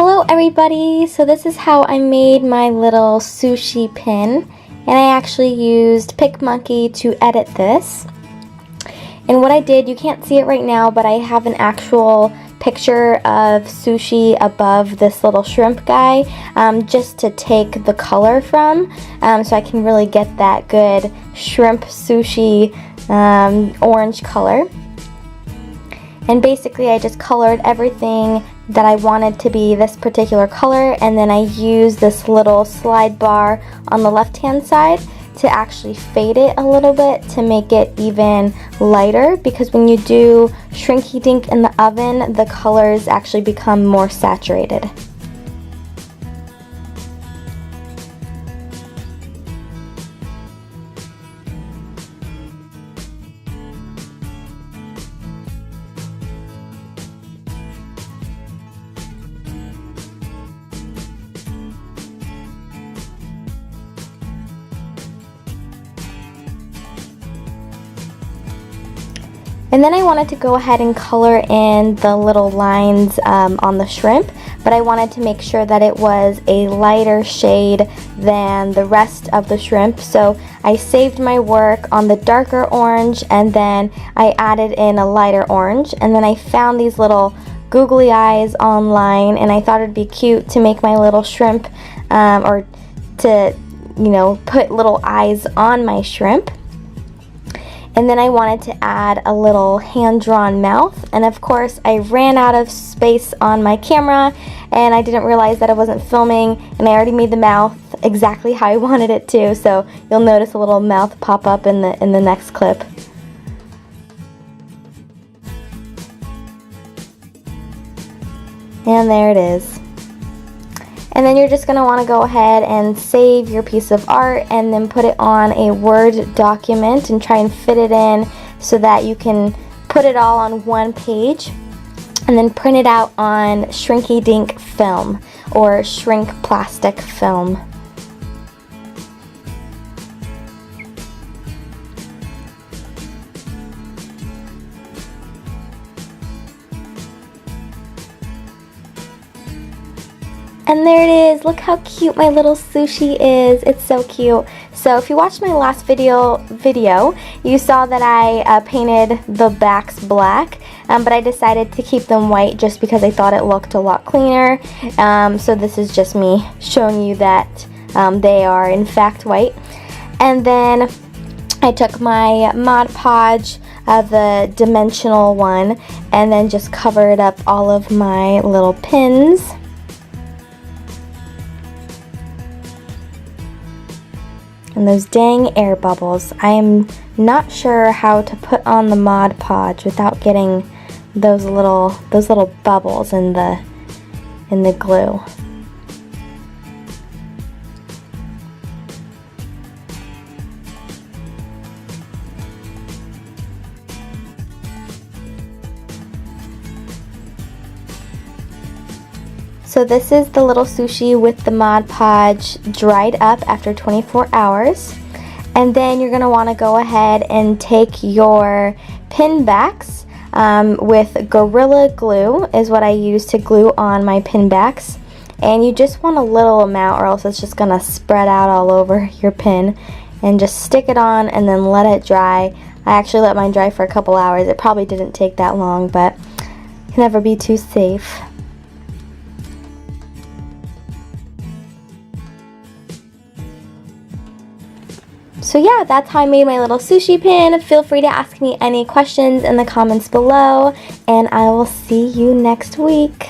Hello everybody! So this is how I made my little sushi pin, and I actually used PicMonkey to edit this. And what I did, you can't see it right now, but I have an actual picture of sushi above this little shrimp guy, just to take the color from, so I can really get that good shrimp sushi orange color. And basically I just colored everything that I wanted to be this particular color, and then I used this little slide bar on the left hand side to actually fade it a little bit to make it even lighter, because when you do shrinky dink in the oven, the colors actually become more saturated. And then I wanted to go ahead and color in the little lines on the shrimp, but I wanted to make sure that it was a lighter shade than the rest of the shrimp. So I saved my work on the darker orange, and then I added in a lighter orange. And then I found these little googly eyes online, and I thought it'd be cute to make my little shrimp, or to, you know, put little eyes on my shrimp. And then I wanted to add a little hand-drawn mouth, and of course I ran out of space on my camera and I didn't realize that I wasn't filming, and I already made the mouth exactly how I wanted it to, so you'll notice a little mouth pop up in the next clip. And there it is. And then you're just going to want to go ahead and save your piece of art and then put it on a Word document and try and fit it in so that you can put it all on one page, and then print it out on Shrinky Dink film or shrink plastic film. And there it is. Look how cute my little sushi is. It's so cute. So if you watched my last video, you saw that I painted the backs black, but I decided to keep them white just because I thought it looked a lot cleaner. So this is just me showing you that they are in fact white. And then I took my Mod Podge, the dimensional one, and then just covered up all of my little pins. And those dang air bubbles. I am not sure how to put on the Mod Podge without getting those little bubbles in the glue. So this is the little sushi with the Mod Podge dried up after 24 hours. And then you're going to want to go ahead and take your pin backs with Gorilla Glue is what I use to glue on my pin backs. And you just want a little amount, or else it's just going to spread out all over your pin. And just stick it on and then let it dry. I actually let mine dry for a couple hours. It probably didn't take that long, but you can never be too safe. So yeah, that's how I made my little sushi pin. Feel free to ask me any questions in the comments below, and I will see you next week.